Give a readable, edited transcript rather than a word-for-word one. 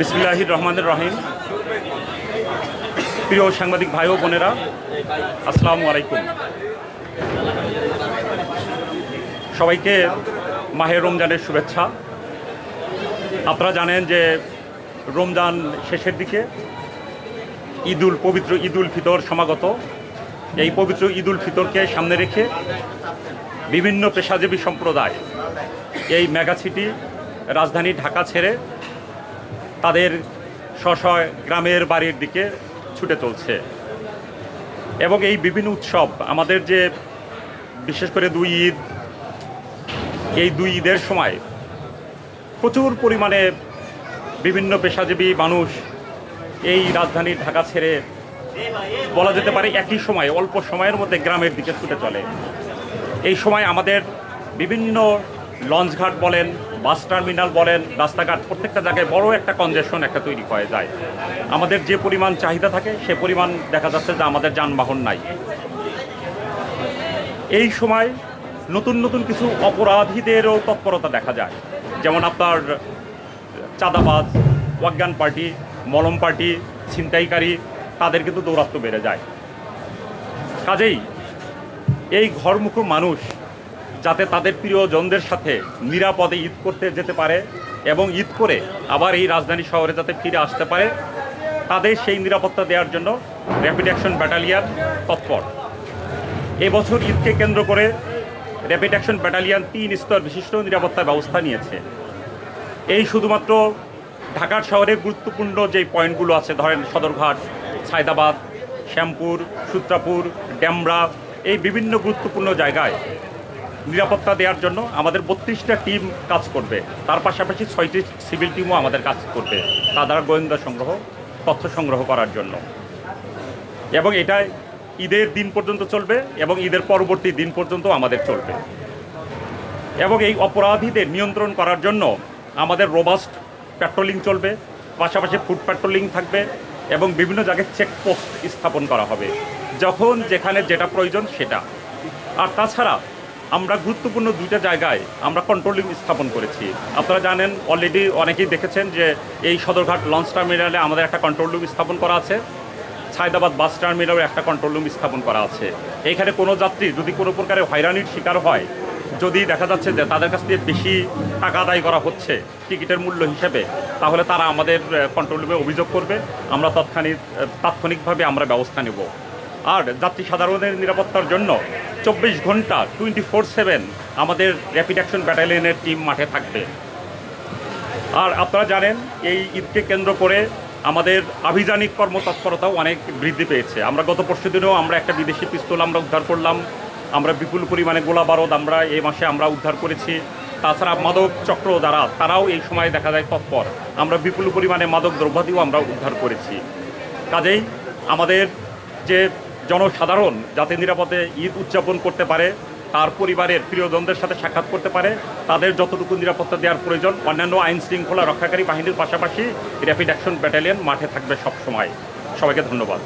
বিসমিল্লাহির রহমানির রহিম। প্রিয় সাংবাদিক ভাই ও বোনেরা, আসসালামু আলাইকুম। সবাইকে মাহে রমজানের শুভেচ্ছা। আপনারা জানেন যে রমজান শেষের দিকে পবিত্র ঈদুল ফিতর সমাগত। এই পবিত্র ঈদুল ফিতরকে সামনে রেখে বিভিন্ন পেশাজীবী সম্প্রদায় এই মেগাসিটি রাজধানী ঢাকা ছেড়ে তাদের স্ব গ্রামের বাড়ির দিকে ছুটে চলছে। এবং এই বিভিন্ন উৎসব আমাদের যে বিশেষ করে এই দুই ঈদের সময় প্রচুর পরিমাণে বিভিন্ন পেশাজীবী মানুষ এই রাজধানী ঢাকা ছেড়ে বলা যেতে পারে একই সময় অল্প সময়ের মধ্যে গ্রামের দিকে ছুটে চলে। এই সময় আমাদের বিভিন্ন লঞ্চঘাট বলেন, বাস টার্মিনাল বলেন, রাস্তাঘাট প্রত্যেকটা জায়গায় বড় একটা কনজেশন তৈরি হয়ে যায়। আমাদের যে পরিমাণ চাহিদা থাকে সে পরিমাণ দেখা যাচ্ছে যে আমাদের যানবাহন নাই। এই সময় নতুন নতুন কিছু অপরাধীদেরও তৎপরতা দেখা যায়, যেমন আপনার চাঁদাবাজ, অজ্ঞান পার্টি, মলম পার্টি, ছিনতাইকারী, তাদের কিন্তু দৌরাত্ম্য বেড়ে যায়। কাজেই এই ঘরমুখো মানুষ যাতে তাদের প্রিয়জনদের সাথে নিরাপদে ঈদ করতে যেতে পারে এবং ঈদ করে আবার এই রাজধানী শহরে যাতে ফিরে আসতে পারে, তাদের সেই নিরাপত্তা দেওয়ার জন্য র্যাপিড অ্যাকশন ব্যাটালিয়ন তৎপর। এবছর ঈদকে কেন্দ্র করে র্যাপিড অ্যাকশন ব্যাটালিয়ন 3 স্তর বিশিষ্ট নিরাপত্তা ব্যবস্থা নিয়েছে। এই শুধুমাত্র ঢাকার শহরের গুরুত্বপূর্ণ যেই পয়েন্টগুলো আছে, ধরেন সদরঘাট, সায়দাবাদ, শ্যামপুর, সূত্রাপুর, ডেমরা, এই বিভিন্ন গুরুত্বপূর্ণ জায়গায় নিরাপত্তা দেওয়ার জন্য আমাদের 32টা টিম কাজ করবে। তার পাশাপাশি 6টি সিভিল টিমও আমাদের কাজ করবে তাদের গোয়েন্দা সংগ্রহ, তথ্য সংগ্রহ করার জন্য। এবং এটা ঈদের দিন পর্যন্ত চলবে এবং ঈদের পরবর্তী দিন পর্যন্ত আমাদের চলবে। এবং এই অপরাধীদের নিয়ন্ত্রণ করার জন্য আমাদের রোবাস্ট প্যাট্রোলিং চলবে, পাশাপাশি ফুড প্যাট্রোলিং থাকবে এবং বিভিন্ন জায়গায় চেকপোস্ট স্থাপন করা হবে যখন যেখানে যেটা প্রয়োজন সেটা। আর তাছাড়া আমরা গুরুত্বপূর্ণ 2টা জায়গায় আমরা কন্ট্রোল রুম স্থাপন করেছি। আপনারা জানেন, অলরেডি অনেকেই দেখেছেন যে এই সদরঘাট লঞ্চ টার্মিনালে আমাদের একটা কন্ট্রোল রুম স্থাপন করা আছে, সায়দাবাদ বাস টার্মিনালে একটা কন্ট্রোল রুম স্থাপন করা আছে। এইখানে কোনো যাত্রী যদি কোনো প্রকারের হয়রানির শিকার হয়, যদি দেখা যাচ্ছে যে তাদের কাছ থেকে বেশি টাকা আদায় করা হচ্ছে টিকিটের মূল্য হিসেবে, তাহলে তারা আমাদের কন্ট্রোল রুমে অভিযোগ করবে, আমরা তাৎক্ষণিকভাবে আমরা ব্যবস্থা নেব। আর যাত্রী সাধারণের নিরাপত্তার জন্য 24 ঘন্টা 24/7 আমাদের র্যাপিড অ্যাকশন ব্যাটালিয়নের টিম মাঠে থাকবে। আর আপনারা জানেন, এই ঈদকে কেন্দ্র করে আমাদের আভিযানিক কর্মতৎপরতাও অনেক বৃদ্ধি পেয়েছে। আমরা গত পরশুদিনেও আমরা একটা বিদেশি পিস্তল আমরা উদ্ধার করলাম। আমরা বিপুল পরিমাণে গোলা বারুদ আমরা এই মাসে আমরা উদ্ধার করেছি। তাছাড়া মাদক চক্র যারা, তারাও এই সময় দেখা যায় তৎপর। আমরা বিপুল পরিমাণে মাদক দ্রব্যাদিও আমরা উদ্ধার করেছি। কাজেই আমাদের যে জনসাধারণ যাতে নিরাপদে ঈদ উদযাপন করতে পারে, তার পরিবারের প্রিয়জনদের সাথে সাক্ষাৎ করতে পারে, তাদের যতটুকু নিরাপত্তা দেওয়ার প্রয়োজন, অন্যান্য আইন শৃঙ্খলা রক্ষাকারী বাহিনীর পাশাপাশি র্যাপিড অ্যাকশন ব্যাটালিয়ন মাঠে থাকবে সব সময়। সবাইকে ধন্যবাদ।